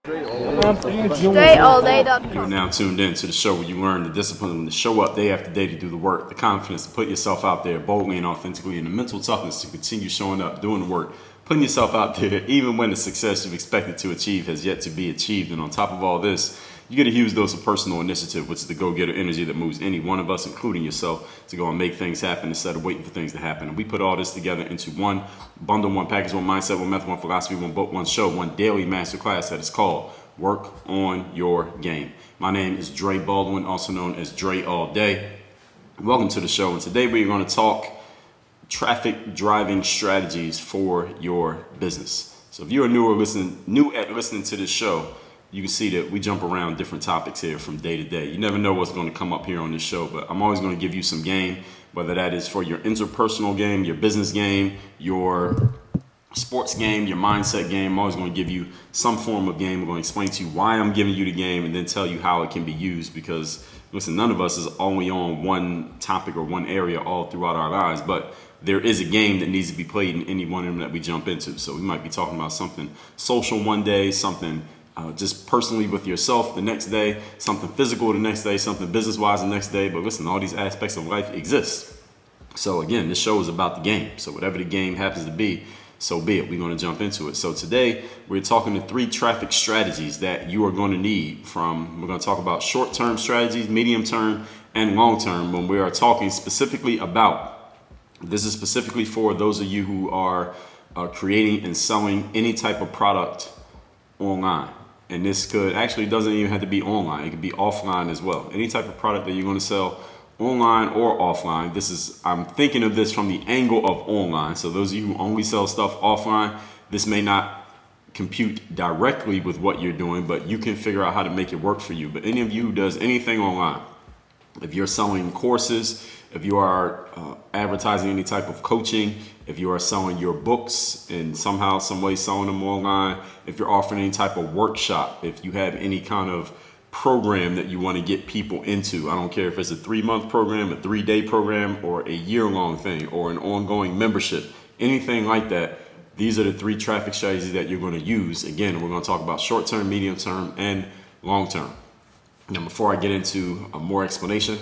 DreAllDay.com. You are now tuned in to the show where you learn the discipline to show up day after day to do the work, the confidence to put yourself out there boldly and authentically, and the mental toughness to continue showing up, doing the work, putting yourself out there even when the success you've expected to achieve has yet to be achieved. And on top of all this, you get a huge dose of personal initiative, which is the go-getter energy that moves any one of us, including yourself, to go and make things happen instead of waiting for things to happen. And we put all this together into one bundle, one package, one mindset, one method, one philosophy, one book, one show, one daily masterclass that is called Work on Your Game. My name is Dre Baldwin, also known as Dre All Day. Welcome to the show, and today we're going to talk traffic driving strategies for your business. So if you're new at listening to this show, you can see that we jump around different topics here from day to day. You never know what's going to come up here on this show, but I'm always going to give you some game, whether that is for your interpersonal game, your business game, your sports game, your mindset game. I'm always going to give you some form of game. I'm going to explain to you why I'm giving you the game and then tell you how it can be used, because listen, none of us is only on one topic or one area all throughout our lives, but there is a game that needs to be played in any one of them that we jump into. So we might be talking about something social one day, something just personally with yourself the next day, something physical the next day, something business-wise the next day. But listen, all these aspects of life exist. So again, this show is about the game. So whatever the game happens to be, so be it. We're going to jump into it. So today we're talking to 3 traffic strategies that you are going to need we're going to talk about short-term strategies, medium-term, and long-term when we are talking specifically about, this is specifically for those of you who are creating and selling any type of product online. And this doesn't even have to be online. It could be offline as well. Any type of product that you're going to sell online or offline. I'm thinking of this from the angle of online. So those of you who only sell stuff offline, this may not compute directly with what you're doing, but you can figure out how to make it work for you. But any of you who does anything online, if you're selling courses, if you are advertising any type of coaching, if you are selling your books and somehow, some way selling them online, if you're offering any type of workshop, if you have any kind of program that you want to get people into, I don't care if it's a 3-month program, a 3-day program, or a year-long thing, or an ongoing membership, anything like that, these are the 3 traffic strategies that you're going to use. Again, we're going to talk about short-term, medium-term, and long-term. Now, before I get into more explanation,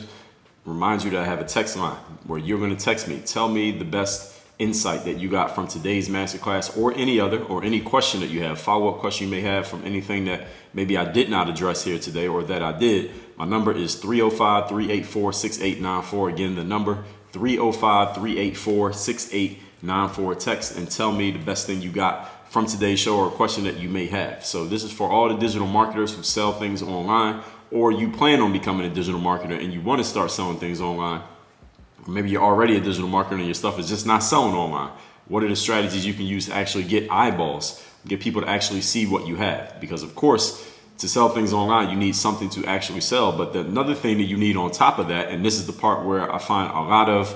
remind you that I have a text line where you're going to text me. Tell me the best insight that you got from today's masterclass, or any other, or any question that you have, follow-up question you may have from anything that maybe I did not address here today or that I did. My number is 305-384-6894. Again, the number 305-384-6894. Text and tell me the best thing you got from today's show or a question that you may have. So this is for all the digital marketers who sell things online, or you plan on becoming a digital marketer and you want to start selling things online. Or maybe you're already a digital marketer and your stuff is just not selling online. What are the strategies you can use to actually get eyeballs, get people to actually see what you have? Because of course, to sell things online, you need something to actually sell. But another thing that you need on top of that, and this is the part where I find a lot of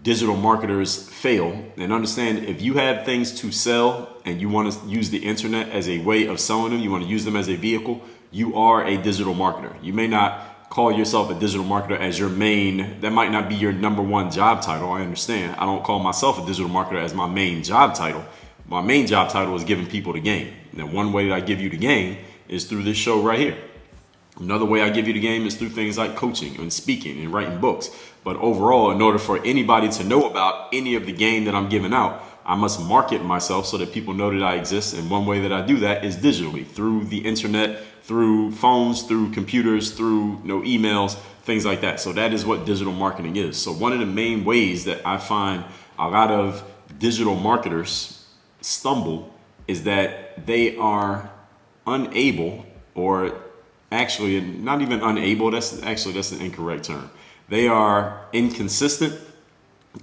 digital marketers fail, and understand, if you have things to sell and you want to use the internet as a way of selling them, you want to use them as a vehicle, you are a digital marketer. You may not call yourself a digital marketer as your main, that might not be your number one job title. I understand. I don't call myself a digital marketer as my main job title. My main job title is giving people the game. Now, one way that I give you the game is through this show right here. Another way I give you the game is through things like coaching and speaking and writing books. But overall, in order for anybody to know about any of the game that I'm giving out, I must market myself so that people know that I exist. And one way that I do that is digitally, through the internet, through phones, through computers, through emails, things like that. So that is what digital marketing is. So one of the main ways that I find a lot of digital marketers stumble is that they are unable, or actually not even unable, that's an incorrect term. They are inconsistent,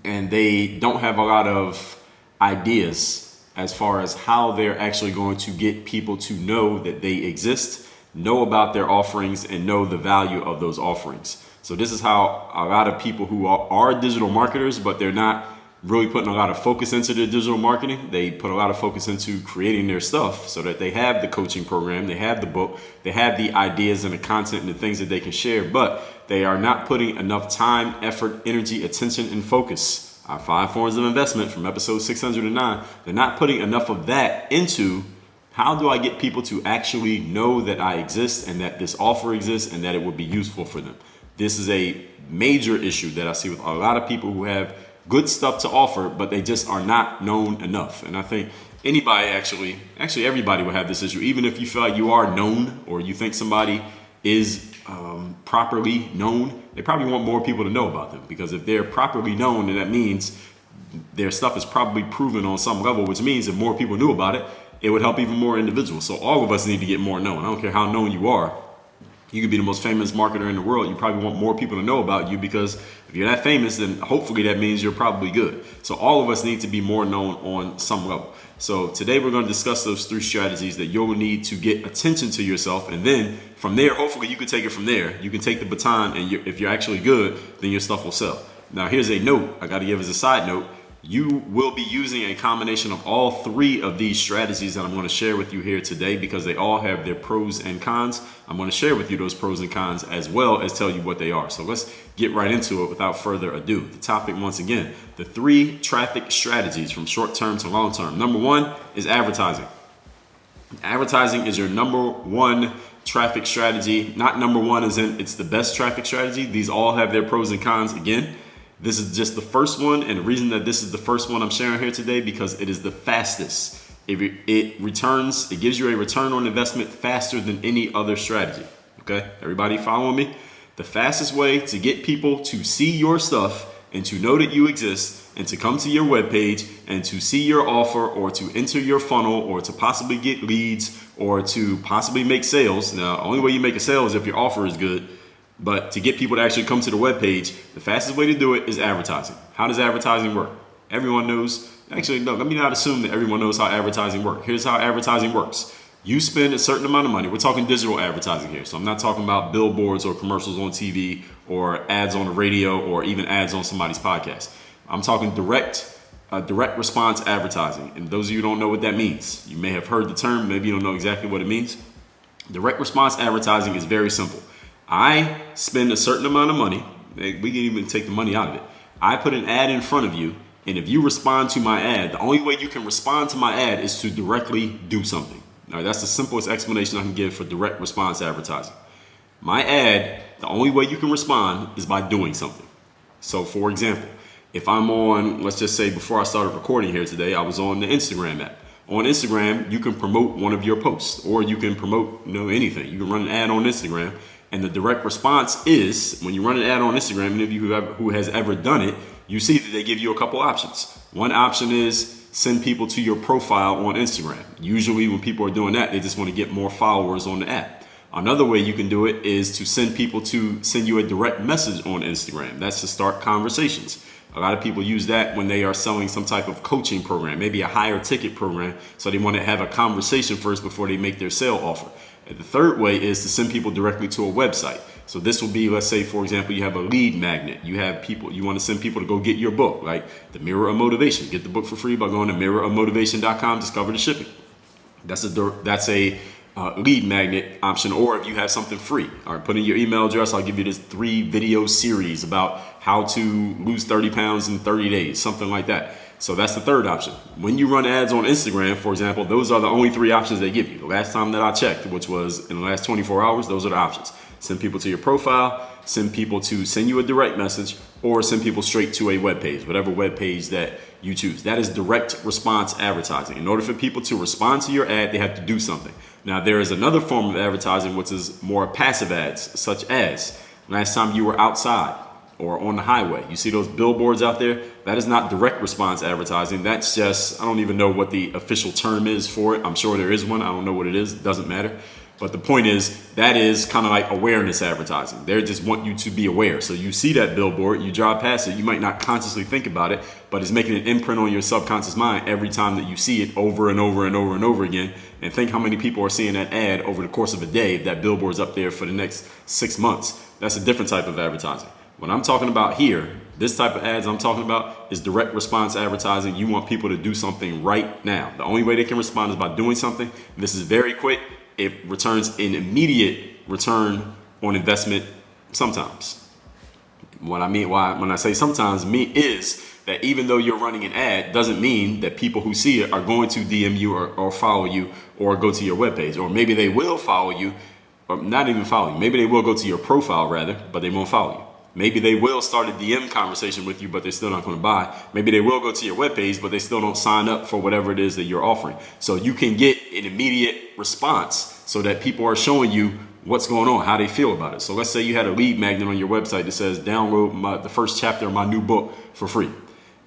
and they don't have a lot of ideas as far as how they're actually going to get people to know that they exist, know about their offerings, and know the value of those offerings. So this is how a lot of people who are digital marketers, but they're not really putting a lot of focus into their digital marketing. They put a lot of focus into creating their stuff so that they have the coaching program, they have the book, they have the ideas and the content and the things that they can share, but they are not putting enough time, effort, energy, attention, and focus. Our 5 forms of investment from episode 609, they're not putting enough of that into How do I get people to actually know that I exist and that this offer exists and that it would be useful for them? This is a major issue that I see with a lot of people who have good stuff to offer, but they just are not known enough. And I think anybody actually everybody will have this issue. Even if you feel like you are known or you think somebody is properly known, they probably want more people to know about them, because if they're properly known, then that means their stuff is probably proven on some level, which means if more people knew about it, it would help even more individuals. So all of us need to get more known. I don't care how known you are. You could be the most famous marketer in the world. You probably want more people to know about you, because if you're that famous, then hopefully that means you're probably good. So all of us need to be more known on some level. So today we're going to discuss those 3 strategies that you'll need to get attention to yourself. And then from there, hopefully you can take it from there. You can take the baton, and if you're actually good, then your stuff will sell. Now here's a note I got to give as a side note. You will be using a combination of all 3 of these strategies that I'm going to share with you here today, because they all have their pros and cons. I'm going to share with you those pros and cons as well as tell you what they are. So let's get right into it without further ado. The topic, once again, the 3 traffic strategies from short term to long term. Number 1 is advertising. Advertising is your number 1 traffic strategy. Not number 1 as in it's the best traffic strategy. These all have their pros and cons. Again, this is just the first one, and the reason that this is the first one I'm sharing here today, because it is the fastest. It gives you a return on investment faster than any other strategy. Okay, everybody following me? The fastest way to get people to see your stuff and to know that you exist and to come to your webpage and to see your offer or to enter your funnel or to possibly get leads or to possibly make sales. Now, the only way you make a sale is if your offer is good. But to get people to actually come to the webpage, the fastest way to do it is advertising. How does advertising work? Everyone knows. Actually, no, let me not assume that everyone knows how advertising works. Here's how advertising works. You spend a certain amount of money. We're talking digital advertising here. So I'm not talking about billboards or commercials on TV or ads on the radio or even ads on somebody's podcast. I'm talking direct response advertising. And those of you who don't know what that means, you may have heard the term, maybe you don't know exactly what it means. Direct response advertising is very simple. I spend a certain amount of money. We can even take the money out of it. I put an ad in front of you, and if you respond to my ad, the only way you can respond to my ad is to directly do something. Now, that's the simplest explanation I can give for direct response advertising. My ad, the only way you can respond is by doing something. So, for example, if I'm on, let's just say before I started recording here today, I was on the Instagram app. On Instagram, you can promote one of your posts, or you can promote anything. You can run an ad on Instagram. And the direct response is, when you run an ad on Instagram, any of you who has ever done it, you see that they give you a couple options. One option is send people to your profile on Instagram. Usually when people are doing that, they just want to get more followers on the app. Another way you can do it is to send people to send you a direct message on Instagram. That's to start conversations. A lot of people use that when they are selling some type of coaching program, maybe a higher ticket program. So they want to have a conversation first before they make their sale offer. And the third way is to send people directly to a website. So this will be, let's say, for example, you have a lead magnet. You have people, you want to send people to go get your book, like The Mirror of Motivation. Get the book for free by going to mirrorofmotivation.com, discover the shipping. That's a lead magnet option. Or if you have something free, all right, put in your email address. I'll give you this 3 video series about how to lose 30 pounds in 30 days, something like that. So that's the third option. When you run ads on Instagram, for example, those are the only 3 options they give you. The last time that I checked, which was in the last 24 hours, those are the options. Send people to your profile, send people to send you a direct message, or send people straight to a web page, whatever web page that you choose. That is direct response advertising. In order for people to respond to your ad, they have to do something. Now, there is another form of advertising, which is more passive ads, such as last time you were outside or on the highway. You see those billboards out there? That is not direct response advertising. That's just, I don't even know what the official term is for it. I'm sure there is one. I don't know what it is. It doesn't matter. But the point is, that is kind of like awareness advertising. They just want you to be aware. So you see that billboard, you drive past it, you might not consciously think about it, but it's making an imprint on your subconscious mind every time that you see it over and over and over and over again. And think how many people are seeing that ad over the course of a day if that billboard's up there for the next 6 months. That's a different type of advertising. What I'm talking about here, this type of ads I'm talking about is direct response advertising. You want people to do something right now. The only way they can respond is by doing something. This is very quick. It returns an immediate return on investment sometimes. What I mean when I say sometimes is that even though you're running an ad doesn't mean that people who see it are going to DM you or follow you or go to your webpage. Or maybe they will follow you, or not even follow you. Maybe they will go to your profile rather, but they won't follow you. Maybe they will start a DM conversation with you, but they're still not going to buy. Maybe they will go to your webpage, but they still don't sign up for whatever it is that you're offering. So you can get an immediate response so that people are showing you what's going on, how they feel about it. So let's say you had a lead magnet on your website that says download the first chapter of my new book for free.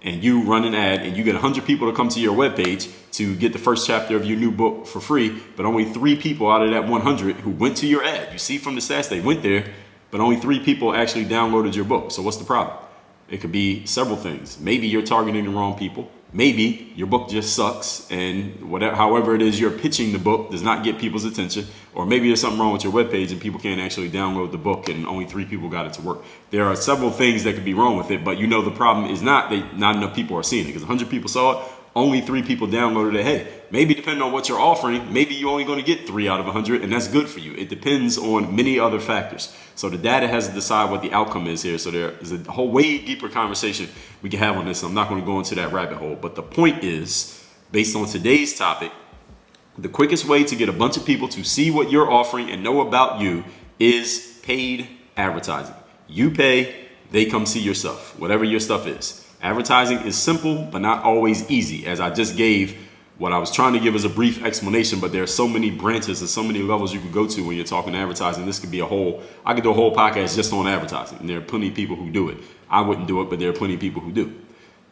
And you run an ad and you get 100 people to come to your webpage to get the first chapter of your new book for free, but only 3 people out of that 100 who went to your ad. You see from the stats they went there, but only 3 people actually downloaded your book. So what's the problem? It could be several things. Maybe you're targeting the wrong people. Maybe your book just sucks and however it is you're pitching the book does not get people's attention. Or maybe there's something wrong with your webpage and people can't actually download the book and only 3 people got it to work. There are several things that could be wrong with it, but you know the problem is not that not enough people are seeing it, because 100 people saw it, only 3 people downloaded it. Hey, maybe depending on what you're offering, maybe you're only going to get 3 out of 100, and that's good for you. It depends on many other factors. So the data has to decide what the outcome is here. So there is a whole way deeper conversation we can have on this. I'm not going to go into that rabbit hole. But the point is, based on today's topic, the quickest way to get a bunch of people to see what you're offering and know about you is paid advertising. You pay, they come see your stuff, whatever your stuff is. Advertising is simple, but not always easy. As I just gave, what I was trying to give is a brief explanation, but there are so many branches and so many levels you can go to when you're talking advertising. This could be I could do a whole podcast just on advertising. And there are plenty of people who do it. I wouldn't do it, but there are plenty of people who do.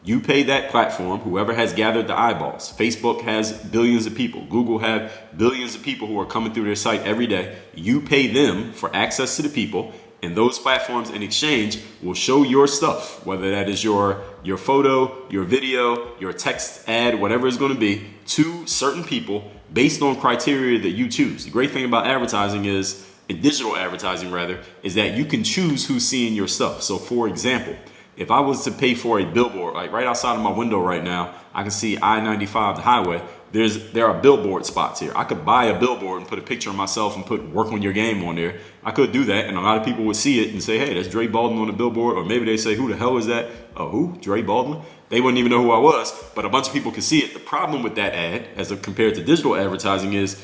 You pay that platform, whoever has gathered the eyeballs. Facebook has billions of people. Google have billions of people who are coming through their site every day. You pay them for access to the people, and those platforms in exchange will show your stuff, whether that is your photo, your video, your text ad, whatever it's going to be, to certain people based on criteria that you choose. The great thing about advertising is, digital advertising rather, is that you can choose who's seeing your stuff. So for example, if I was to pay for a billboard, like right outside of my window right now, I can see I-95, the highway. There are billboard spots here. I could buy a billboard and put a picture of myself and put "work on your game" on there. I could do that, and a lot of people would see it and say, hey, that's Dre Baldwin on the billboard. Or maybe they say, who the hell is that? Oh, who? Dre Baldwin? They wouldn't even know who I was, but a bunch of people could see it. The problem with that ad, as compared to digital advertising, is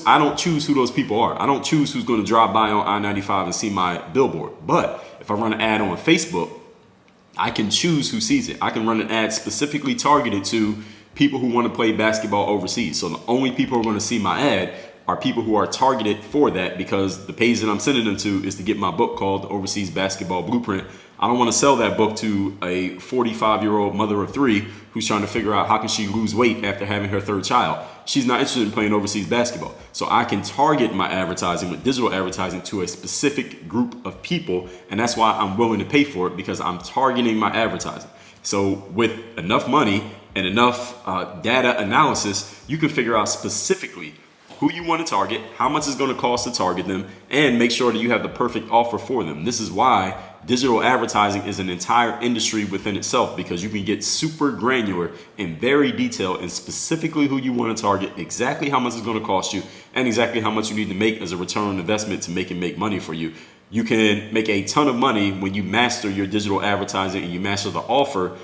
I don't choose who those people are. I don't choose who's going to drive by on I-95 and see my billboard. But if I run an ad on Facebook, I can choose who sees it. I can run an ad specifically targeted to people who want to play basketball overseas. So the only people who are going to see my ad are people who are targeted for that, because the page that I'm sending them to is to get my book called The Overseas Basketball Blueprint. I don't want to sell that book to a 45-year-old mother of 3 who's trying to figure out how can she lose weight after having her 3rd child. She's not interested in playing overseas basketball. So I can target my advertising with digital advertising to a specific group of people, and that's why I'm willing to pay for it, because I'm targeting my advertising. So with enough money and enough data analysis, you can figure out specifically who you want to target, how much it's going to cost to target them, and make sure that you have the perfect offer for them. This is why digital advertising is an entire industry within itself, because you can get super granular and very detailed and specifically who you want to target, exactly how much it's going to cost you, and exactly how much you need to make as a return on investment to make money for you. You can make a ton of money when you master your digital advertising and you master the offer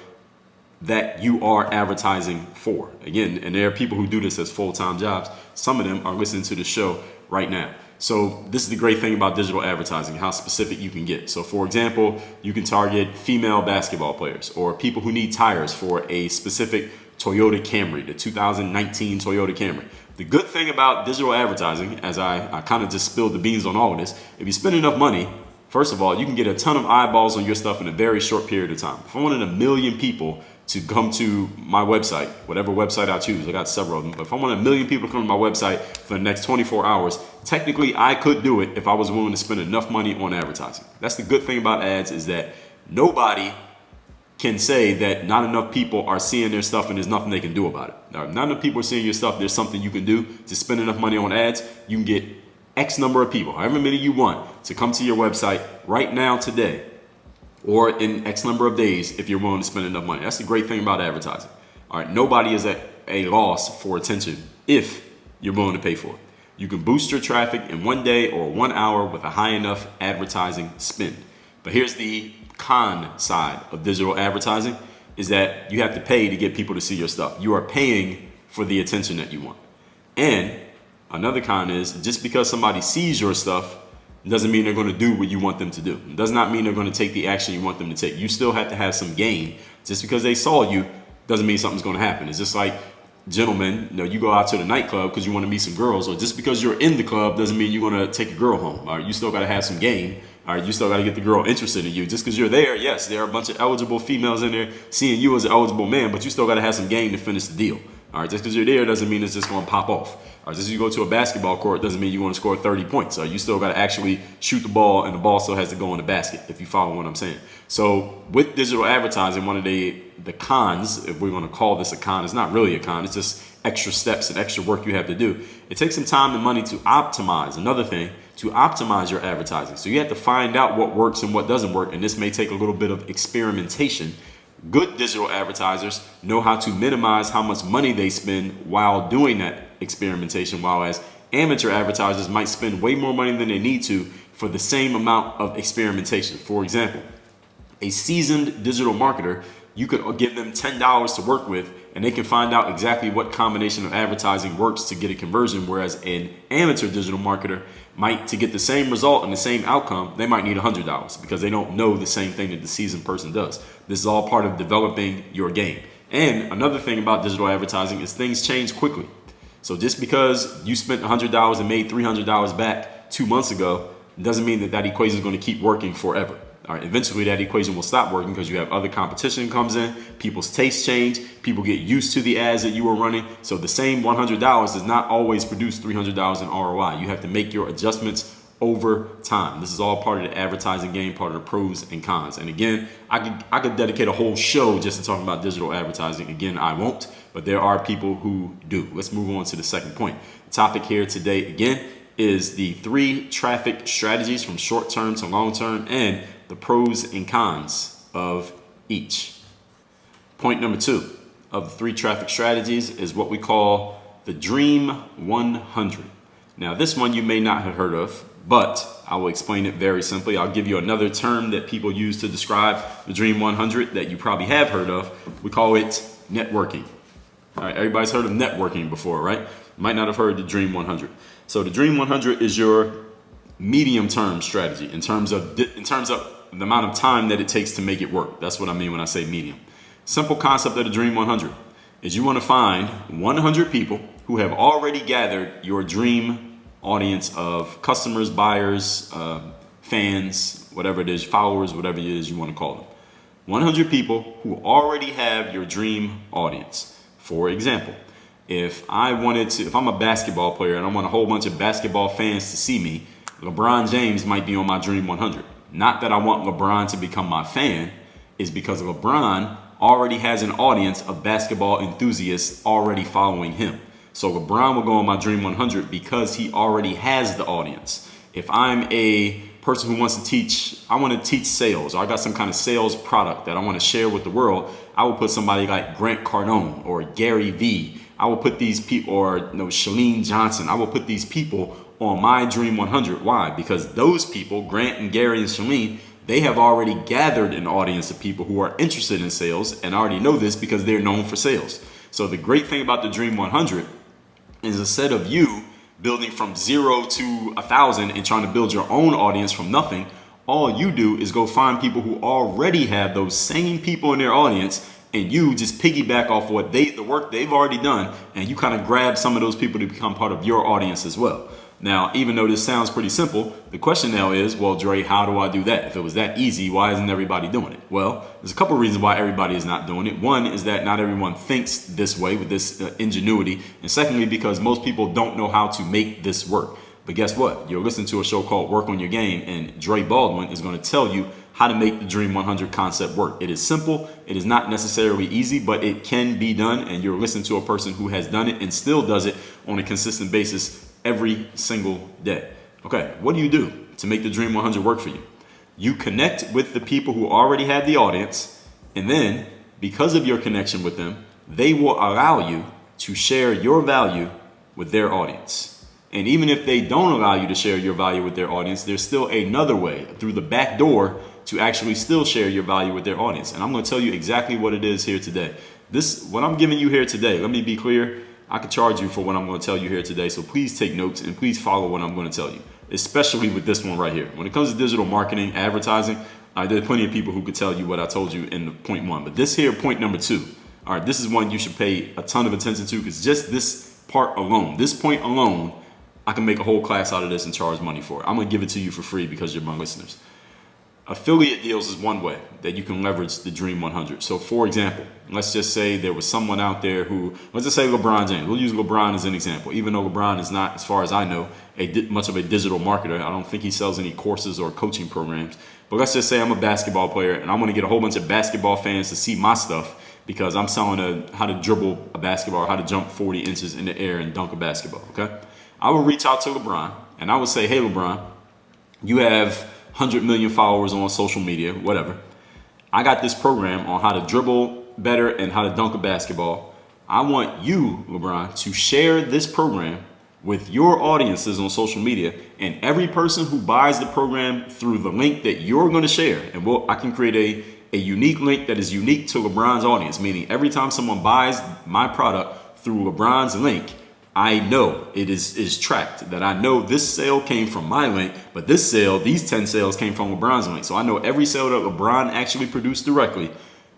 that you are advertising for. Again, and there are people who do this as full-time jobs. Some of them are listening to the show right now. So this is the great thing about digital advertising, how specific you can get. So for example, you can target female basketball players or people who need tires for a specific Toyota Camry, the 2019 Toyota Camry. The good thing about digital advertising, as I kind of just spilled the beans on all of this, if you spend enough money, first of all, you can get a ton of eyeballs on your stuff in a very short period of time. If I wanted 1 million people to come to my website, whatever website I choose, I got several of them, but if I want 1 million people to come to my website for the next 24 hours, technically I could do it if I was willing to spend enough money on advertising. That's the good thing about ads, is that nobody can say that not enough people are seeing their stuff and there's nothing they can do about it. Now, if not enough people are seeing your stuff, there's something you can do to spend enough money on ads. You can get X number of people, however many you want, to come to your website right now, today, or in X number of days if you're willing to spend enough money. That's the great thing about advertising. All right, nobody is at a loss for attention if you're willing to pay for it. You can boost your traffic in 1 day or 1 hour with a high enough advertising spend. But here's the con side of digital advertising is that you have to pay to get people to see your stuff. You are paying for the attention that you want. And another con is just because somebody sees your stuff doesn't mean they're going to do what you want them to do. It does not mean they're going to take the action you want them to take. You still have to have some gain. Just because they saw you doesn't mean something's going to happen. It's just like, gentlemen, you go out to the nightclub because you want to meet some girls, or just because you're in the club doesn't mean you're going to take a girl home. All right, you still got to have some game. All right, you still got to get the girl interested in you. Just because you're there, yes, there are a bunch of eligible females in there seeing you as an eligible man, but you still got to have some game to finish the deal. All right, just because you're there doesn't mean it's just going to pop off. All right, just because you go to a basketball court doesn't mean you want to score 30 points. You still got to actually shoot the ball, and the ball still has to go in the basket, if you follow what I'm saying. So with digital advertising, one of the cons, if we're going to call this a con, it's not really a con. It's just extra steps and extra work you have to do. It takes some time and money to optimize. Another thing, to optimize your advertising. So you have to find out what works and what doesn't work, and this may take a little bit of experimentation. Good digital advertisers know how to minimize how much money they spend while doing that experimentation, while as amateur advertisers might spend way more money than they need to for the same amount of experimentation. For example, a seasoned digital marketer, you could give them $10 to work with, and they can find out exactly what combination of advertising works to get a conversion, whereas an amateur digital marketer might, to get the same result and the same outcome, they might need $100 because they don't know the same thing that the seasoned person does. This is all part of developing your game. And another thing about digital advertising is things change quickly. So just because you spent $100 and made $300 back 2 months ago doesn't mean that that equation is going to keep working forever. All right, eventually that equation will stop working because you have other competition comes in, people's tastes change, people get used to the ads that you were running. So the same $100 does not always produce $300 in ROI. You have to make your adjustments over time. This is all part of the advertising game, part of the pros and cons. And again, I could dedicate a whole show just to talking about digital advertising. Again, I won't, but there are people who do. Let's move on to the second point. The topic here today, again, is the 3 traffic strategies from short term to long term and the pros and cons of each. Point number 2 of the 3 traffic strategies is what we call the Dream 100. Now, this one you may not have heard of, but I will explain it very simply. I'll give you another term that people use to describe the Dream 100 that you probably have heard of. We call it networking. All right, everybody's heard of networking before, right? You might not have heard the Dream 100. So the Dream 100 is your medium-term strategy in terms of the amount of time that it takes to make it work. That's what I mean when I say medium. Simple concept of the Dream 100 is you want to find 100 people who have already gathered your dream audience of customers, buyers, fans, whatever it is, followers, whatever it is you want to call them. 100 people who already have your dream audience. For example, if I'm a basketball player and I want a whole bunch of basketball fans to see me, LeBron James might be on my Dream 100. Not that I want LeBron to become my fan, is because LeBron already has an audience of basketball enthusiasts already following him. So LeBron will go on my Dream 100 because he already has the audience. If I'm a person who wants to teach, I want to teach sales, or I got some kind of sales product that I want to share with the world, I will put somebody like Grant Cardone or Gary Vee. I will put these people, or Chalene Johnson. I will put these people on my Dream 100. Why? Because those people, Grant and Gary and Chalene, they have already gathered an audience of people who are interested in sales, and I already know this because they're known for sales. So the great thing about the Dream 100 is instead of you building from 0 to 1,000 and trying to build your own audience from nothing, all you do is go find people who already have those same people in their audience, and you just piggyback off what the work they've already done, and you kind of grab some of those people to become part of your audience as well. Now, even though this sounds pretty simple, the question now is, well, Dre, how do I do that? If it was that easy, why isn't everybody doing it? Well, there's a couple reasons why everybody is not doing it. One is that not everyone thinks this way with this ingenuity. And secondly, because most people don't know how to make this work. But guess what? You're listening to a show called Work on Your Game, and Dre Baldwin is going to tell you how to make the Dream 100 concept work. It is simple. It is not necessarily easy, but it can be done. And you're listening to a person who has done it and still does it on a consistent basis every single day. Okay, what do you do to make the Dream 100 work for you? You connect with the people who already have the audience, and then because of your connection with them, they will allow you to share your value with their audience. And even if they don't allow you to share your value with their audience, there's still another way, through the back door, to actually still share your value with their audience. And I'm going to tell you exactly what it is here today. What I'm giving you here today, let me be clear, I can charge you for what I'm going to tell you here today. So please take notes and please follow what I'm going to tell you, especially with this one right here. When it comes to digital marketing, advertising, there are plenty of people who could tell you what I told you in the point one. But this here, point number two, all right, this is one you should pay a ton of attention to, because just this part alone, this point alone, I can make a whole class out of this and charge money for it. I'm going to give it to you for free because you're my listeners. Affiliate deals is one way that you can leverage the Dream 100. So for example, let's just say there was someone out there who, let's just say LeBron James. We'll use LeBron as an example. Even though LeBron is not, as far as I know, much of a digital marketer. I don't think he sells any courses or coaching programs. But let's just say I'm a basketball player and I want to get a whole bunch of basketball fans to see my stuff because I'm selling how to dribble a basketball or how to jump 40 inches in the air and dunk a basketball, okay? I would reach out to LeBron and I would say, hey, LeBron, you have 100 million followers on social media, whatever. I got this program on how to dribble better and how to dunk a basketball. I want you, LeBron, to share this program with your audiences on social media, and every person who buys the program through the link that you're going to share, and I can create a unique link that is unique to LeBron's audience, meaning every time someone buys my product through LeBron's link, I know it is tracked, that I know this sale came from my link, but this sale, these 10 sales came from LeBron's link. So I know every sale that LeBron actually produced directly,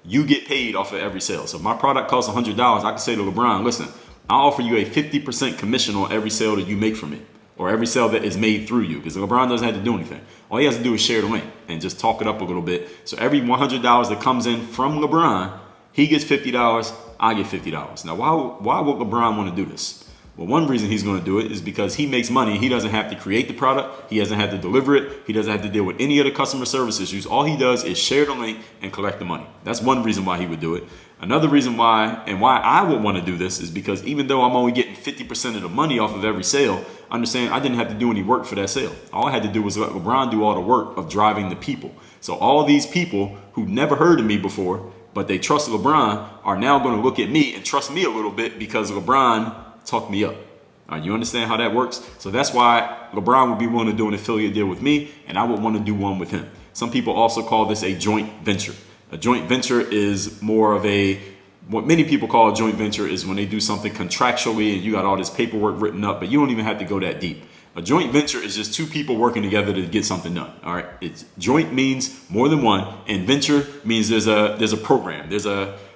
you get paid off of every sale. So if my product costs $100, I can say to LeBron, listen, I'll offer you a 50% commission on every sale that you make from me, or every sale that is made through you, because LeBron doesn't have to do anything. All he has to do is share the link and just talk it up a little bit. So every $100 that comes in from LeBron, he gets $50, I get $50. Now, why would LeBron want to do this? Well, one reason he's going to do it is because he makes money. He doesn't have to create the product. He doesn't have to deliver it. He doesn't have to deal with any of the customer service issues. All he does is share the link and collect the money. That's one reason why he would do it. Another reason why I would want to do this is because even though I'm only getting 50% of the money off of every sale, understand I didn't have to do any work for that sale. All I had to do was let LeBron do all the work of driving the people. So all these people who never heard of me before, but they trust LeBron, are now going to look at me and trust me a little bit because LeBron talked me up. You understand how that works? So that's why LeBron would be willing to do an affiliate deal with me, and I would want to do one with him. Some people also call this a joint venture. A joint venture is more of what many people call a joint venture is when they do something contractually and you got all this paperwork written up, but you don't even have to go that deep. A joint venture is just two people working together to get something done. All right. Joint means more than one, and venture means there's a program. There's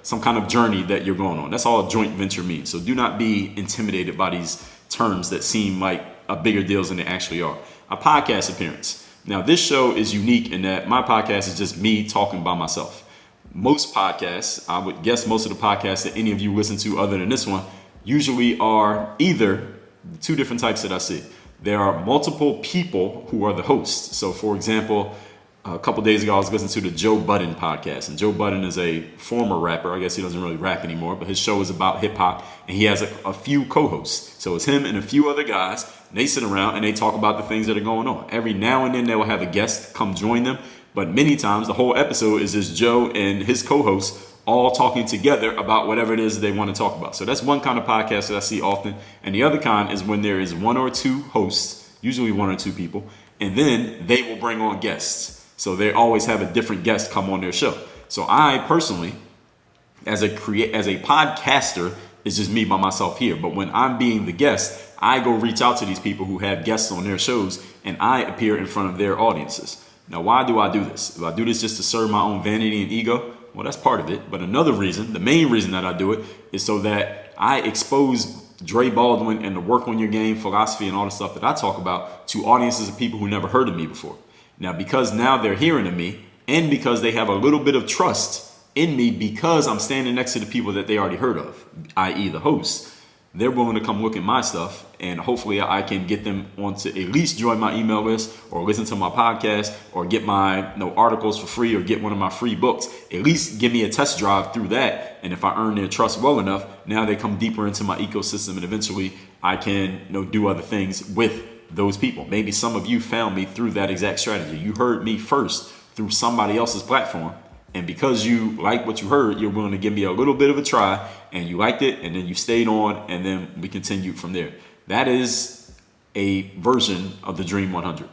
some kind of journey that you're going on. That's all a joint venture means. So do not be intimidated by these terms that seem like bigger deals than they actually are. A podcast appearance. Now, this show is unique in that my podcast is just me talking by myself. Most podcasts, I would guess most of the podcasts that any of you listen to other than this one, usually are either two different types that I see. There are multiple people who are the hosts. So, for example, a couple days ago, I was listening to the Joe Budden podcast. And Joe Budden is a former rapper. I guess he doesn't really rap anymore, but his show is about hip hop. And he has a few co-hosts. So it's him and a few other guys. And they sit around and they talk about the things that are going on. Every now and then they will have a guest come join them. But many times the whole episode is just Joe and his co-hosts all talking together about whatever it is they want to talk about. So that's one kind of podcast that I see often. And the other kind is when there is one or two hosts, usually one or two people, and then they will bring on guests. So they always have a different guest come on their show. So I personally, as a podcaster, it's just me by myself here. But when I'm being the guest, I go reach out to these people who have guests on their shows, and I appear in front of their audiences. Now, why do I do this? Do I do this just to serve my own vanity and ego? Well, that's part of it. But another reason, the main reason that I do it, is so that I expose Dre Baldwin and the work on your game philosophy and all the stuff that I talk about to audiences of people who never heard of me before. Now, because now they're hearing of me, and because they have a little bit of trust in me because I'm standing next to the people that they already heard of, i.e. the hosts, they're willing to come look at my stuff, and hopefully I can get them on to at least join my email list or listen to my podcast or get my articles for free or get one of my free books. At least give me a test drive through that, and if I earn their trust well enough, now they come deeper into my ecosystem, and eventually I can do other things with those people. Maybe some of you found me through that exact strategy. You heard me first through somebody else's platform, and because you like what you heard, you're willing to give me a little bit of a try, and you liked it, and then you stayed on, and then we continued from there. That is a version of the Dream 100.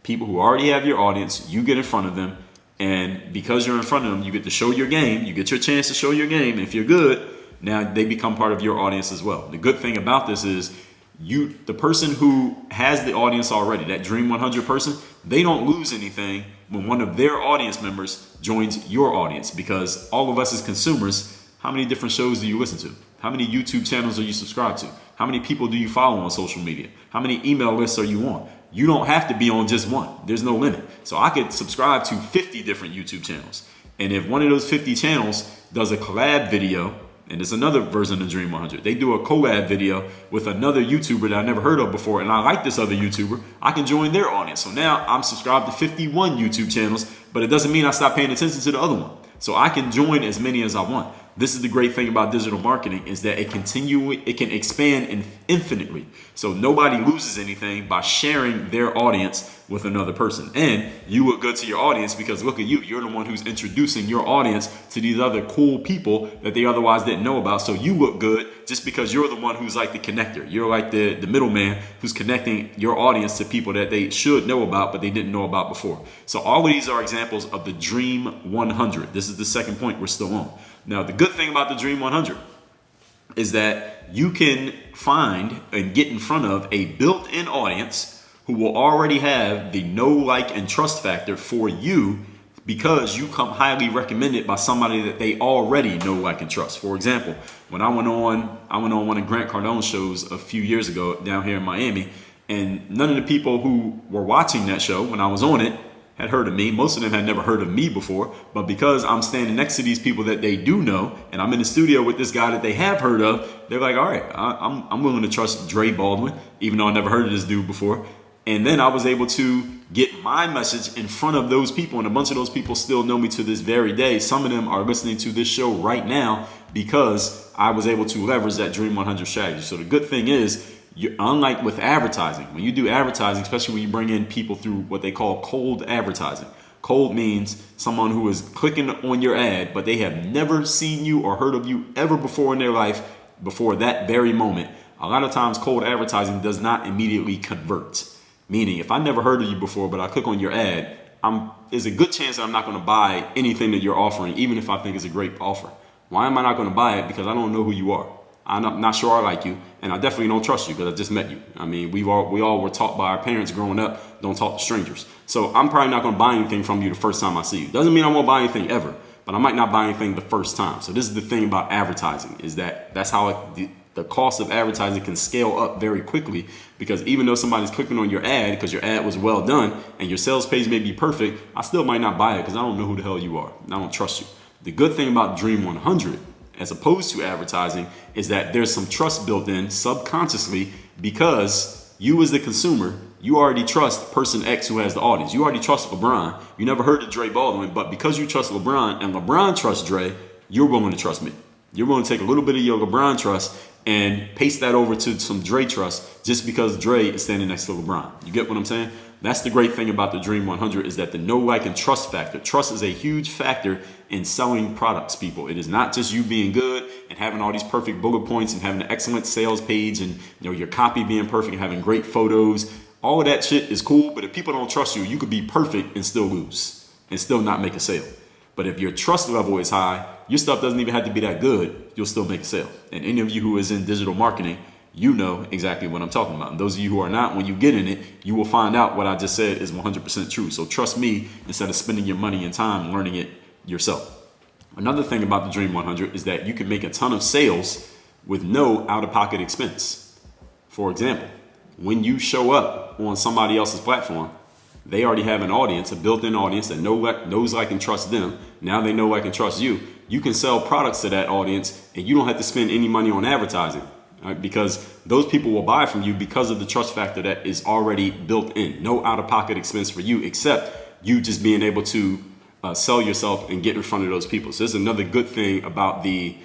People who already have your audience, you get in front of them, And because you're in front of them, you get to show your game. You get your chance to show your game. If you're good, now they become part of your audience as well. The good thing about this is the person who has the audience already, that Dream 100 person, they don't lose anything when one of their audience members joins your audience, because all of us as consumers, how many different shows do you listen to? How many YouTube channels are you subscribed to? How many people do you follow on social media? How many email lists are you on? You don't have to be on just one. There's no limit. So I could subscribe to 50 different YouTube channels. And if one of those 50 channels does a collab video, and it's another version of Dream 100, they do a collab video with another YouTuber that I never heard of before, and I like this other YouTuber, I can join their audience. So now I'm subscribed to 51 YouTube channels, but it doesn't mean I stop paying attention to the other one. So I can join as many as I want. This is the great thing about digital marketing, is that it can expand infinitely. So nobody loses anything by sharing their audience with another person. And you look good to your audience because look at you. You're the one who's introducing your audience to these other cool people that they otherwise didn't know about. So you look good just because you're the one who's like the connector. You're like the middleman who's connecting your audience to people that they should know about, but they didn't know about before. So all of these are examples of the Dream 100. This is the second point we're still on. Now, the good thing about the Dream 100 is that you can find and get in front of a built-in audience who will already have the know, like, and trust factor for you because you come highly recommended by somebody that they already know, like, and trust. For example, when I went on one of Grant Cardone's shows a few years ago down here in Miami, and none of the people who were watching that show when I was on it had heard of me. Most of them had never heard of me before, but because I'm standing next to these people that they do know, and I'm in the studio with this guy that they have heard of, they're like, all right, I'm willing to trust Dre Baldwin, even though I never heard of this dude before. And then I was able to get my message in front of those people, and a bunch of those people still know me to this very day. Some of them are listening to this show right now because I was able to leverage that Dream 100 strategy. So the good thing is, unlike with advertising, when you do advertising, especially when you bring in people through what they call cold advertising. Cold means someone who is clicking on your ad, but they have never seen you or heard of you ever before in their life before that very moment. A lot of times cold advertising does not immediately convert. Meaning, if I never heard of you before, but I click on your ad, there's a good chance that I'm not going to buy anything that you're offering, even if I think it's a great offer. Why am I not going to buy it? Because I don't know who you are. I'm not sure I like you, and I definitely don't trust you because I just met you. I mean, we all were taught by our parents growing up, don't talk to strangers. So I'm probably not going to buy anything from you the first time I see you. Doesn't mean I won't buy anything ever, but I might not buy anything the first time. So this is the thing about advertising, is that's how the cost of advertising can scale up very quickly, because even though somebody's clicking on your ad because your ad was well done and your sales page may be perfect, I still might not buy it because I don't know who the hell you are and I don't trust you. The good thing about Dream 100 as opposed to advertising is that there's some trust built in subconsciously, because you as the consumer, you already trust person X who has the audience. You already trust LeBron. You never heard of Dre Baldwin, but because you trust LeBron and LeBron trusts Dre, you're willing to trust me. You're willing to take a little bit of your LeBron trust and paste that over to some Dre trust just because Dre is standing next to LeBron. You get what I'm saying? That's the great thing about the Dream 100, is that the know, like, and trust factor. Trust is a huge factor in selling products, people. It is not just you being good and having all these perfect bullet points and having an excellent sales page and your copy being perfect and having great photos. All of that shit is cool, but if people don't trust you, you could be perfect and still lose and still not make a sale. But if your trust level is high, your stuff doesn't even have to be that good. You'll still make a sale. And any of you who is in digital marketing, you know exactly what I'm talking about. And those of you who are not, when you get in it, you will find out what I just said is 100% true. So trust me instead of spending your money and time learning it yourself. Another thing about the Dream 100 is that you can make a ton of sales with no out-of-pocket expense. For example, when you show up on somebody else's platform, they already have an audience, a built-in audience that knows, like, and trusts them. Now they know, like, and trust you. You can sell products to that audience and you don't have to spend any money on advertising. Right? Because those people will buy from you because of the trust factor that is already built in. No out-of-pocket expense for you, except you just being able to sell yourself and get in front of those people. So this is another good thing about the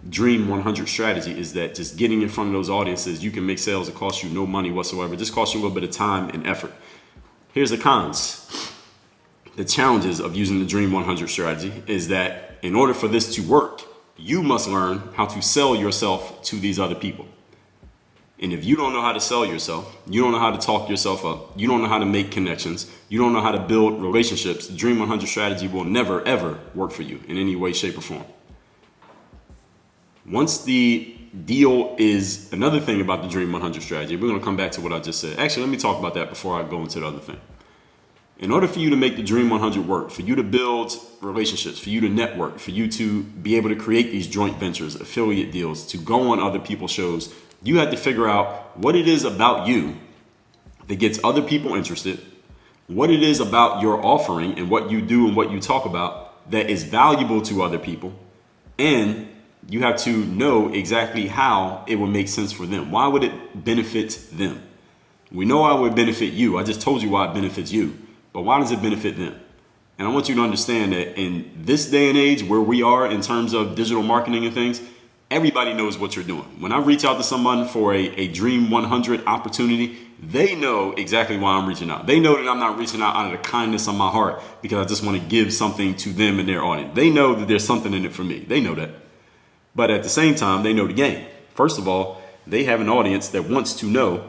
Dream 100 strategy, is that just getting in front of those audiences, you can make sales. It costs you no money whatsoever. It just costs you a little bit of time and effort. Here's the cons. The challenges of using the Dream 100 strategy is that in order for this to work, you must learn how to sell yourself to these other people. And if you don't know how to sell yourself, you don't know how to talk yourself up, you don't know how to make connections, you don't know how to build relationships, the Dream 100 strategy will never, ever work for you in any way, shape, or form. Once the deal is another thing about the Dream 100 strategy, we're going to come back to what I just said. Actually, let me talk about that before I go into the other thing. In order for you to make the Dream 100 work, for you to build relationships, for you to network, for you to be able to create these joint ventures, affiliate deals, to go on other people's shows, you have to figure out what it is about you that gets other people interested, what it is about your offering and what you do and what you talk about that is valuable to other people, and you have to know exactly how it would make sense for them. Why would it benefit them? We know how it would benefit you. I just told you why it benefits you. But why does it benefit them? And I want you to understand that in this day and age where we are in terms of digital marketing and things, everybody knows what you're doing. When I reach out to someone for a Dream 100 opportunity, they know exactly why I'm reaching out. They know that I'm not reaching out out of the kindness of my heart because I just want to give something to them and their audience. They know that there's something in it for me. They know that. But at the same time, they know the game. First of all, they have an audience that wants to know,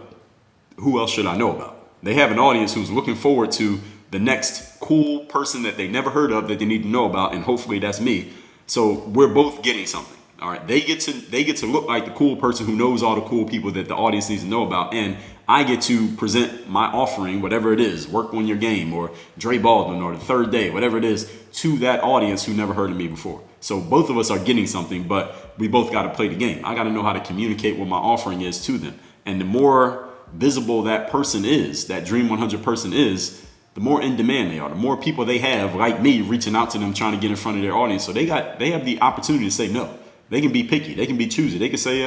who else should I know about? They have an audience who's looking forward to the next cool person that they never heard of that they need to know about, and hopefully that's me. So we're both getting something. All right, they get to look like the cool person who knows all the cool people that the audience needs to know about, and I get to present my offering, whatever it is, work on your game, or Dre Baldwin, or the third day, whatever it is, to that audience who never heard of me before. So both of us are getting something, but we both got to play the game. I got to know how to communicate what my offering is to them, and the more visible that person is, that Dream 100 person is, the more in demand they are, the more people they have, like me, reaching out to them, trying to get in front of their audience. So they have the opportunity to say no. They can be picky. They can be choosy. They can say,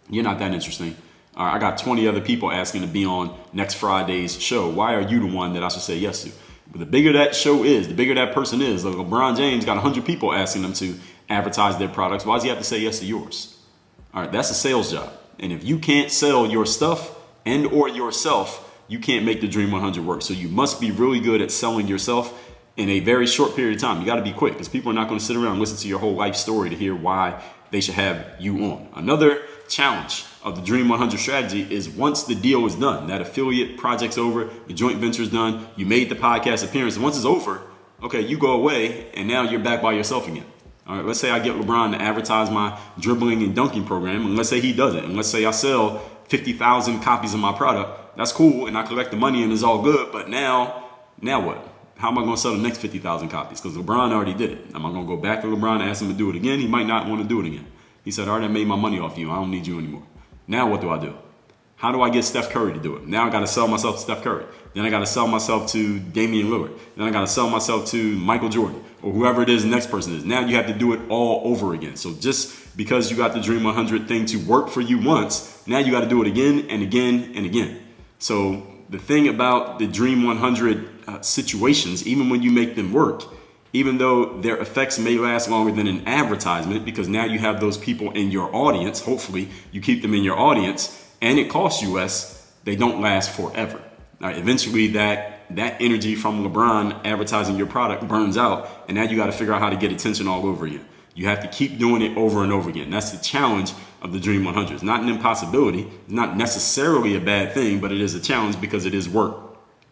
you're not that interesting. All right, I got 20 other people asking to be on next Friday's show. Why are you the one that I should say yes to? But the bigger that show is, the bigger that person is. Like LeBron James got 100 people asking them to advertise their products. Why does he have to say yes to yours? All right, that's a sales job. And if you can't sell your stuff and or yourself, you can't make the Dream 100 work. So you must be really good at selling yourself in a very short period of time. You got to be quick because people are not going to sit around and listen to your whole life story to hear why they should have you on. Another challenge of the Dream 100 strategy is once the deal is done, that affiliate project's over, the joint venture's done, you made the podcast appearance, and once it's over, okay, you go away and now you're back by yourself again. All right, let's say I get LeBron to advertise my dribbling and dunking program, and let's say he does it, and let's say I sell 50,000 copies of my product. That's cool, and I collect the money and it's all good, but now what? How am I going to sell the next 50,000 copies? Because LeBron already did it. Am I going to go back to LeBron and ask him to do it again? He might not want to do it again. He said, all right, I made my money off you. I don't need you anymore. Now what do I do? How do I get Steph Curry to do it? Now I got to sell myself to Steph Curry. Then I got to sell myself to Damian Lillard. Then I got to sell myself to Michael Jordan or whoever it is the next person is. Now you have to do it all over again. So just because you got the Dream 100 thing to work for you once, now you got to do it again and again and again. So the thing about the Dream 100 situations, even when you make them work, even though their effects may last longer than an advertisement, because now you have those people in your audience, hopefully you keep them in your audience, and it costs you less, they don't last forever. Eventually that energy from LeBron advertising your product burns out, and now you got to figure out how to get attention all over again. You have to keep doing it over and over again. That's the challenge of the Dream 100. It's not an impossibility. It's not necessarily a bad thing, but it is a challenge because it is work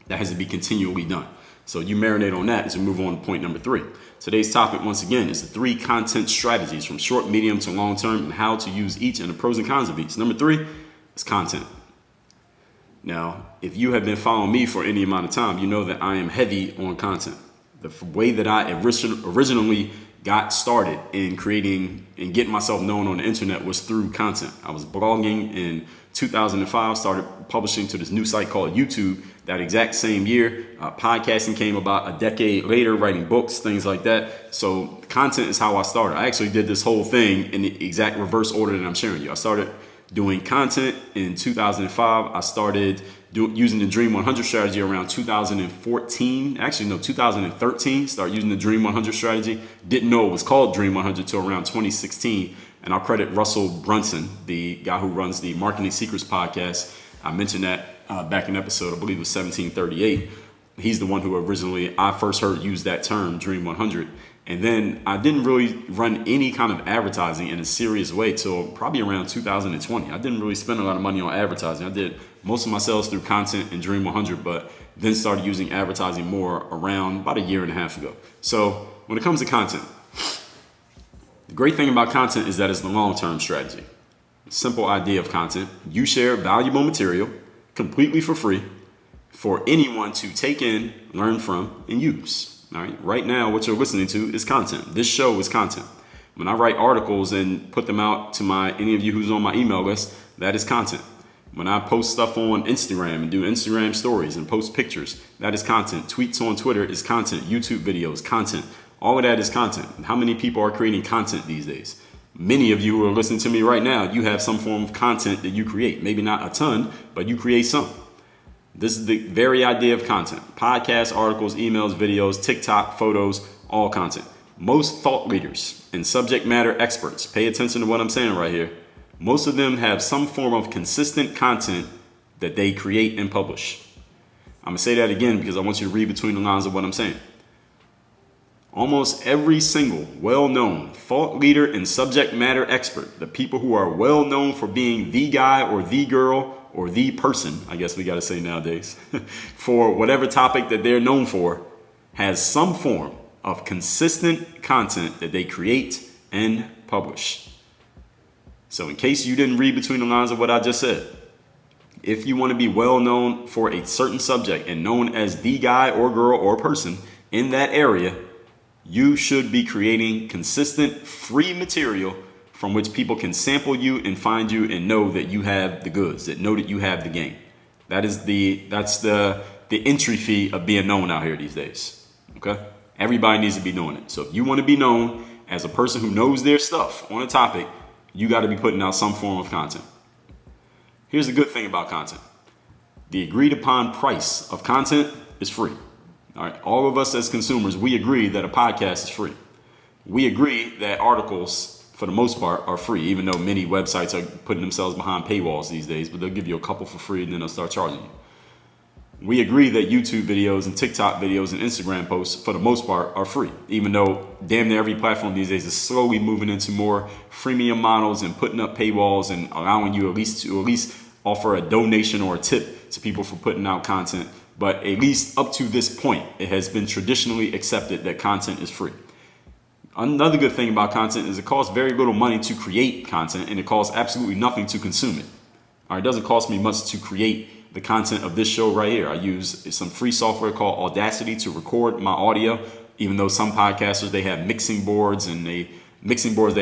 that has to be continually done. So you marinate on that as we move on to point number 3. Today's topic, once again, is the 3 content strategies from short, medium to long term and how to use each and the pros and cons of each. Number 3 is content. Now, if you have been following me for any amount of time, you know that I am heavy on content. The way that I originally got started in creating and getting myself known on the internet was through content. I was blogging in 2005, started publishing to this new site called YouTube that exact same year. Podcasting came about a decade later, writing books, things like that. So content is how I started. I actually did this whole thing in the exact reverse order that I'm sharing you. I started doing content in 2005. I started using the Dream 100 strategy around 2014. Actually, no, 2013. Started using the Dream 100 strategy. Didn't know it was called Dream 100 till around 2016. And I'll credit Russell Brunson, the guy who runs the Marketing Secrets podcast. I mentioned that back in episode, I believe it was 1738. He's the one who I first heard use that term, Dream 100. And then I didn't really run any kind of advertising in a serious way till probably around 2020. I didn't really spend a lot of money on advertising. I did most of my sales through content and Dream 100, but then started using advertising more around about a year and a half ago. So when it comes to content, the great thing about content is that it's the long-term strategy. Simple idea of content. You share valuable material completely for free for anyone to take in, learn from, and use. All right. Right now, what you're listening to is content. This show is content. When I write articles and put them out to any of you who's on my email list, that is content. When I post stuff on Instagram and do Instagram stories and post pictures, that is content. Tweets on Twitter is content. YouTube videos, content. All of that is content. And how many people are creating content these days? Many of you who are listening to me right now, you have some form of content that you create. Maybe not a ton, but you create some. This is the very idea of content. Podcasts, articles, emails, videos, TikTok, photos, all content. Most thought leaders and subject matter experts, pay attention to what I'm saying right here. Most of them have some form of consistent content that they create and publish. I'm going to say that again because I want you to read between the lines of what I'm saying. Almost every single well-known thought leader and subject matter expert, the people who are well-known for being the guy or the girl or the person, I guess we got to say nowadays, for whatever topic that they're known for, has some form of consistent content that they create and publish. So in case you didn't read between the lines of what I just said, if you want to be well known for a certain subject and known as the guy or girl or person in that area, you should be creating consistent free material from which people can sample you and find you and know that you have the goods, that know that you have the game. That's the entry fee of being known out here these days. Okay? Everybody needs to be doing it. So if you want to be known as a person who knows their stuff on a topic, you got to be putting out some form of content. Here's the good thing about content. The agreed upon price of content is free. All right. All of us as consumers, we agree that a podcast is free. We agree that articles, for the most part, are free, even though many websites are putting themselves behind paywalls these days, but they'll give you a couple for free and then they'll start charging you. We agree that YouTube videos and TikTok videos and Instagram posts, for the most part, are free, even though damn near every platform these days is slowly moving into more freemium models and putting up paywalls and allowing you at least offer a donation or a tip to people for putting out content. But at least up to this point, it has been traditionally accepted that content is free. Another good thing about content is it costs very little money to create content and it costs absolutely nothing to consume it. All right, it doesn't cost me much to create the content of this show right here. I use some free software called Audacity to record my audio, even though some podcasters, they have mixing boards and they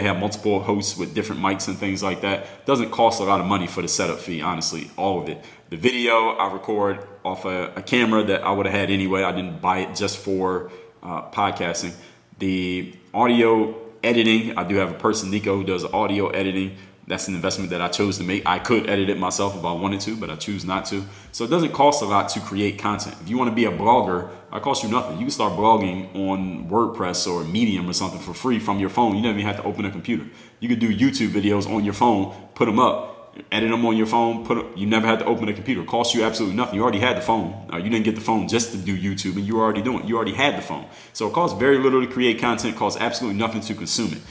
have multiple hosts with different mics and things like that. It doesn't cost a lot of money for the setup fee, honestly, all of it. The video I record off a camera that I would have had anyway. I didn't buy it just for podcasting. The audio editing, I do have a person, Nico, who does audio editing. That's an investment that I chose to make. I could edit it myself if I wanted to, but I choose not to. So it doesn't cost a lot to create content. If you want to be a blogger, it costs you nothing. You can start blogging on WordPress or Medium or something for free from your phone. You don't even have to open a computer. You could do YouTube videos on your phone, put them up, edit them on your phone. You never had to open a computer. It costs you absolutely nothing. You already had the phone. You didn't get the phone just to do YouTube, and you were already doing it. You already had the phone. So it costs very little to create content. It costs absolutely nothing to consume it.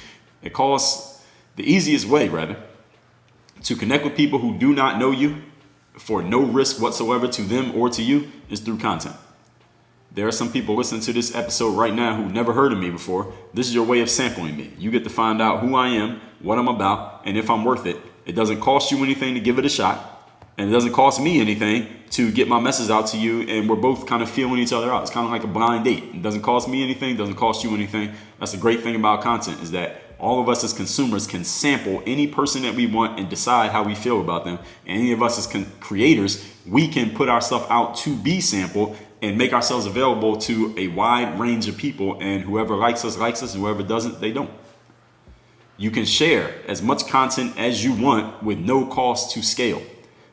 It costs the easiest way, rather, to connect with people who do not know you for no risk whatsoever to them or to you is through content. There are some people listening to this episode right now who never heard of me before. This is your way of sampling me. You get to find out who I am, what I'm about, and if I'm worth it. It doesn't cost you anything to give it a shot, and it doesn't cost me anything to get my message out to you, and we're both kind of feeling each other out. It's kind of like a blind date. It doesn't cost me anything, it doesn't cost you anything. That's the great thing about content, is that all of us as consumers can sample any person that we want and decide how we feel about them. And any of us as creators, we can put our stuff out to be sampled and make ourselves available to a wide range of people. And whoever likes us, and whoever doesn't, they don't. You can share as much content as you want with no cost to scale.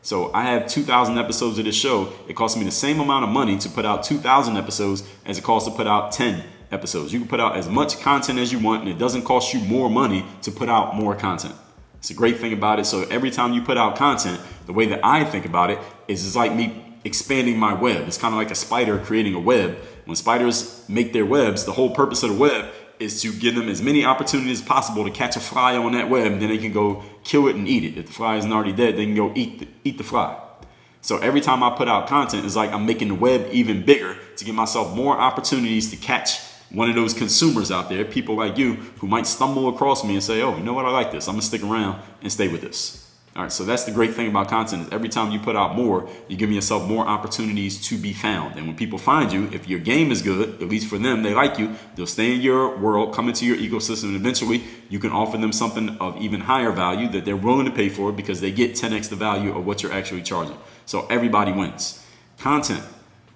So I have 2,000 episodes of this show. It costs me the same amount of money to put out 2,000 episodes as it costs to put out 10 episodes. You can put out as much content as you want, and it doesn't cost you more money to put out more content. It's a great thing about it. So every time you put out content, the way that I think about it is it's like me expanding my web. It's kind of like a spider creating a web. When spiders make their webs, the whole purpose of the web is to give them as many opportunities as possible to catch a fly on that web, and then they can go kill it and eat it. If the fly isn't already dead, they can go eat the fly. So every time I put out content, it's like I'm making the web even bigger to give myself more opportunities to catch one of those consumers out there, people like you, who might stumble across me and say, oh, you know what, I like this. I'm going to stick around and stay with this. All right, so that's the great thing about content, is every time you put out more, you're giving yourself more opportunities to be found. And when people find you, if your game is good, at least for them, they like you, they'll stay in your world, come into your ecosystem, and eventually you can offer them something of even higher value that they're willing to pay for because they get 10x the value of what you're actually charging. So everybody wins. Content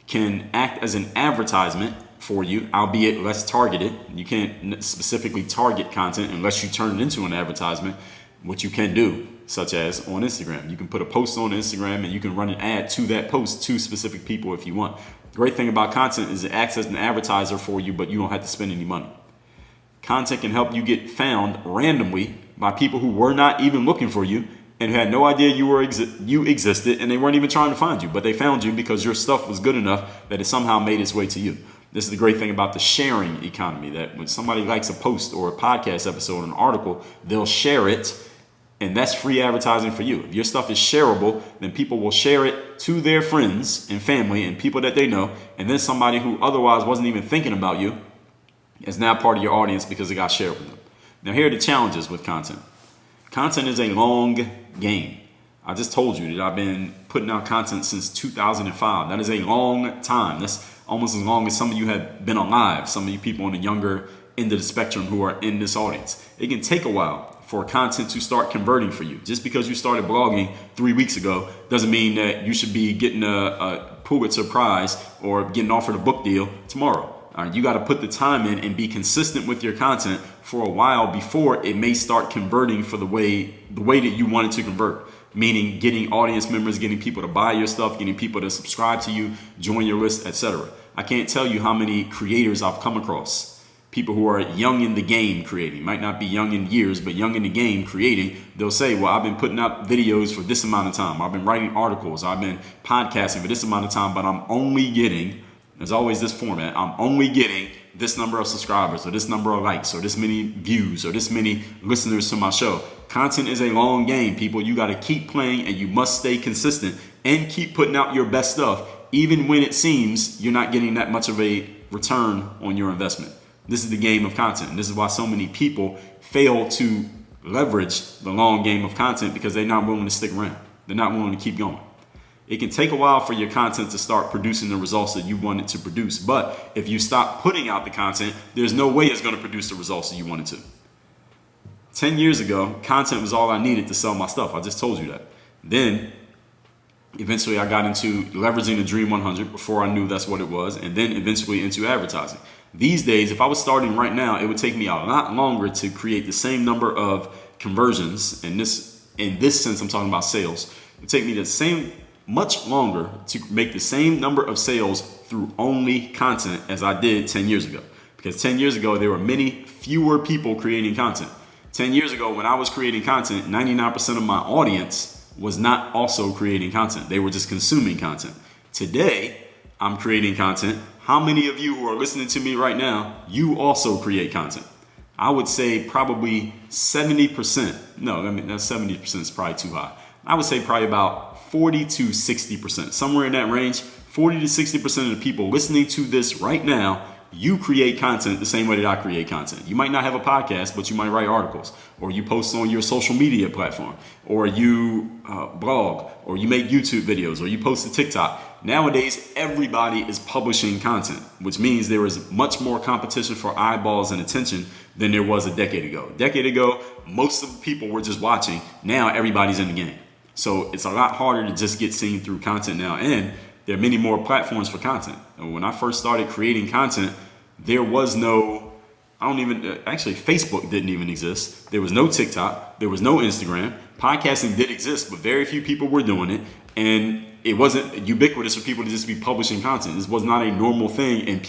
can act as an advertisement for you, albeit less targeted. You can't specifically target content unless you turn it into an advertisement, which you can do, such as on Instagram. You can put a post on Instagram and you can run an ad to that post to specific people if you want. The great thing about content is it acts as an advertiser for you, but you don't have to spend any money. Content can help you get found randomly by people who were not even looking for you and who had no idea you existed, and they weren't even trying to find you, but they found you because your stuff was good enough that it somehow made its way to you. This is the great thing about the sharing economy, that when somebody likes a post or a podcast episode or an article, they'll share it, and that's free advertising for you. If your stuff is shareable, then people will share it to their friends and family and people that they know, and then somebody who otherwise wasn't even thinking about you is now part of your audience because it got shared with them. Now, here are the challenges with content. Content is a long game. I just told you that I've been putting out content since 2005. That is a long time. That's almost as long as some of you have been alive, some of you people on the younger end of the spectrum who are in this audience. It can take a while for content to start converting for you. Just because you started blogging 3 weeks ago doesn't mean that you should be getting a Pulitzer Prize or getting offered a book deal tomorrow. All right, you got to put the time in and be consistent with your content for a while before it may start converting for the way that you want it to convert. Meaning getting audience members, getting people to buy your stuff, getting people to subscribe to you, join your list, etc. I can't tell you how many creators I've come across. People who are young in the game creating, might not be young in years, but young in the game creating. They'll say, well, I've been putting up videos for this amount of time. I've been writing articles. I've been podcasting for this amount of time, but I'm only getting, there's always this format, I'm only getting this number of subscribers or this number of likes or this many views or this many listeners to my show. Content is a long game, people. You got to keep playing and you must stay consistent and keep putting out your best stuff, even when it seems you're not getting that much of a return on your investment. This is the game of content. And this is why so many people fail to leverage the long game of content, because they're not willing to stick around. They're not willing to keep going. It can take a while for your content to start producing the results that you want it to produce. But if you stop putting out the content, there's no way it's going to produce the results that you want it to. 10 years ago, content was all I needed to sell my stuff. I just told you that. Then eventually I got into leveraging the Dream 100 before I knew that's what it was, and then eventually into advertising. These days, if I was starting right now, it would take me a lot longer to create the same number of conversions. In this sense, I'm talking about sales. It would take me much longer to make the same number of sales through only content as I did 10 years ago. Because 10 years ago, there were many fewer people creating content. 10 years ago, when I was creating content, 99% of my audience was not also creating content. They were just consuming content. Today, I'm creating content. How many of you who are listening to me right now, you also create content? I would say probably 70%. No, I mean, that 70% is probably too high. I would say probably about 40 to 60%, somewhere in that range. 40 to 60% of the people listening to this right now, you create content the same way that I create content. You might not have a podcast, but you might write articles, or you post on your social media platform, or you blog, or you make YouTube videos, or you post to TikTok. Nowadays, everybody is publishing content, which means there is much more competition for eyeballs and attention than there was a decade ago. A decade ago, most of the people were just watching. Now everybody's in the game. So it's a lot harder to just get seen through content now. And there are many more platforms for content. And when I first started creating content, there was no, actually Facebook didn't even exist. There was no TikTok. There was no Instagram. Podcasting did exist, but very few people were doing it. And it wasn't ubiquitous for people to just be publishing content. This was not a normal thing. And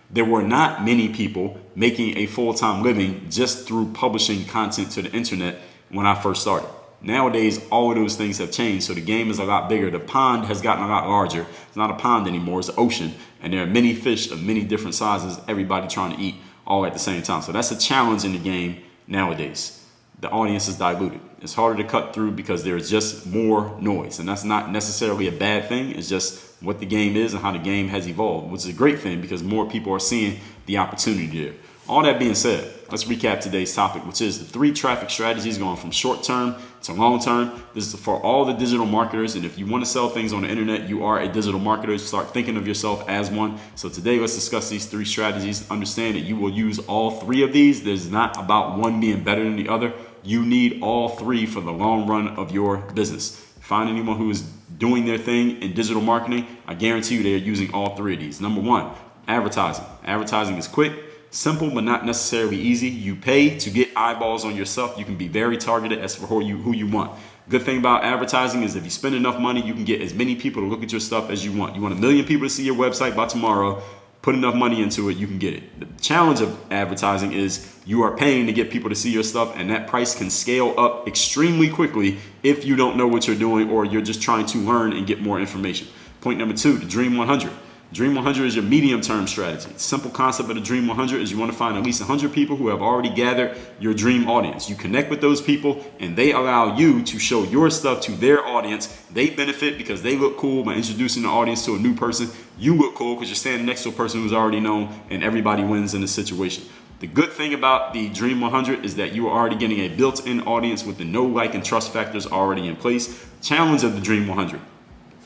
there were not many people making a full-time living just through publishing content to the internet when I first started. Nowadays, all of those things have changed, so the game is a lot bigger. The pond has gotten a lot larger. It's not a pond anymore, it's an ocean, and there are many fish of many different sizes, everybody trying to eat all at the same time. So that's a challenge in the game nowadays. The audience is diluted. It's harder to cut through because there's just more noise, and that's not necessarily a bad thing. It's just what the game is and how the game has evolved, which is a great thing because more people are seeing the opportunity there. All that being said, let's recap today's topic, which is the 3 traffic strategies going from short term to long term. This is for all the digital marketers. And if you want to sell things on the internet, you are a digital marketer. Start thinking of yourself as one. So today, let's discuss these 3 strategies. Understand that you will use all 3 of these. There's not about one being better than the other. You need all 3 for the long run of your business. Find anyone who is doing their thing in digital marketing. I guarantee you they're using all 3 of these. Number 1, advertising. Advertising is quick, simple, but not necessarily easy. You pay to get eyeballs on your stuff. You can be very targeted as for who you want. Good thing about advertising is if you spend enough money, you can get as many people to look at your stuff as you want. You want 1 million people to see your website by tomorrow. Put enough money into it, you can get it. The challenge of advertising is you are paying to get people to see your stuff, and that price can scale up extremely quickly if you don't know what you're doing or you're just trying to learn and get more information. Point number 2, the Dream 100. Dream 100 is your medium-term strategy. The simple concept of the Dream 100 is you want to find at least 100 people who have already gathered your dream audience. You connect with those people, and they allow you to show your stuff to their audience. They benefit because they look cool by introducing the audience to a new person. You look cool because you're standing next to a person who's already known, and everybody wins in this situation. The good thing about the Dream 100 is that you are already getting a built-in audience with the know, like, and trust factors already in place. Challenge of the Dream 100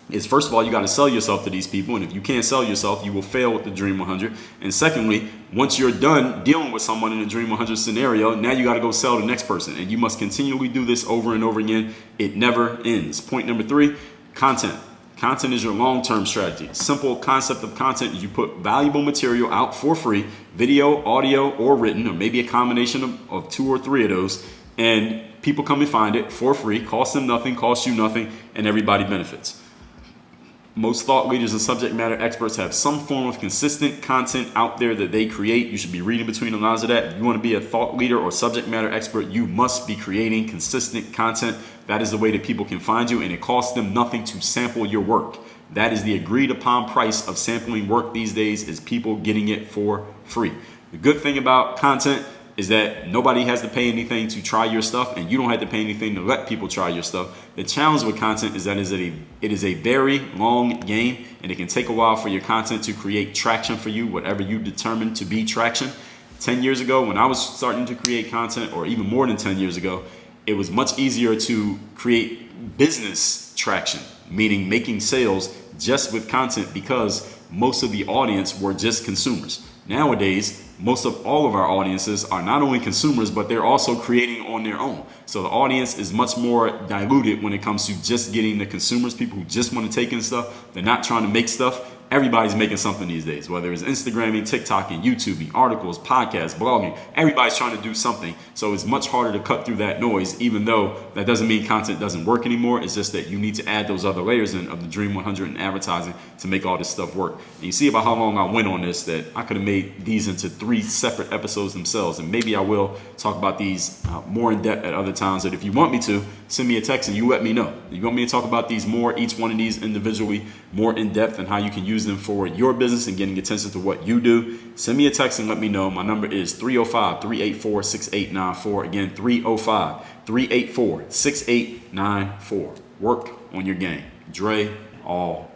is, first of all, you got to sell yourself to these people. And if you can't sell yourself, you will fail with the Dream 100. And secondly, once you're done dealing with someone in the Dream 100 scenario, now you got to go sell the next person. And you must continually do this over and over again. It never ends. Point number 3, content. Content is your long-term strategy. Simple concept of content is you put valuable material out for free, video, audio, or written, or maybe a combination of 2 or 3 of those. And people come and find it for free, costs them nothing, costs you nothing, and everybody benefits. Most thought leaders and subject matter experts have some form of consistent content out there that they create. You should be reading between the lines of that. If you want to be a thought leader or subject matter expert, you must be creating consistent content. That is the way that people can find you, and it costs them nothing to sample your work. That is the agreed upon price of sampling work these days, is people getting it for free. The good thing about content is that nobody has to pay anything to try your stuff, and you don't have to pay anything to let people try your stuff. The challenge with content is that it is a very long game, and it can take a while for your content to create traction for you, whatever you determine to be traction. 10 years ago, when I was starting to create content, or even more than 10 years ago, it was much easier to create business traction, meaning making sales just with content, because most of the audience were just consumers. Nowadays, most of all of our audiences are not only consumers, but they're also creating on their own. So the audience is much more diluted when it comes to just getting the consumers, people who just want to take in stuff. They're not trying to make stuff. Everybody's making something these days, whether it's Instagramming, TikToking, YouTubing, articles, podcasts, blogging. Everybody's trying to do something. So it's much harder to cut through that noise, even though that doesn't mean content doesn't work anymore. It's just that you need to add those other layers in of the Dream 100 and advertising to make all this stuff work. And you see about how long I went on this, that I could have made these into 3 separate episodes themselves. And maybe I will talk about these more in depth at other times. That if you want me to, send me a text and you let me know. You want me to talk about these more, each one of these individually, more in depth, and how you can use them for your business and getting attention to what you do. Send me a text and let me know. My number is 305-384-6894. Again, 305-384-6894. Work on your game. Dre all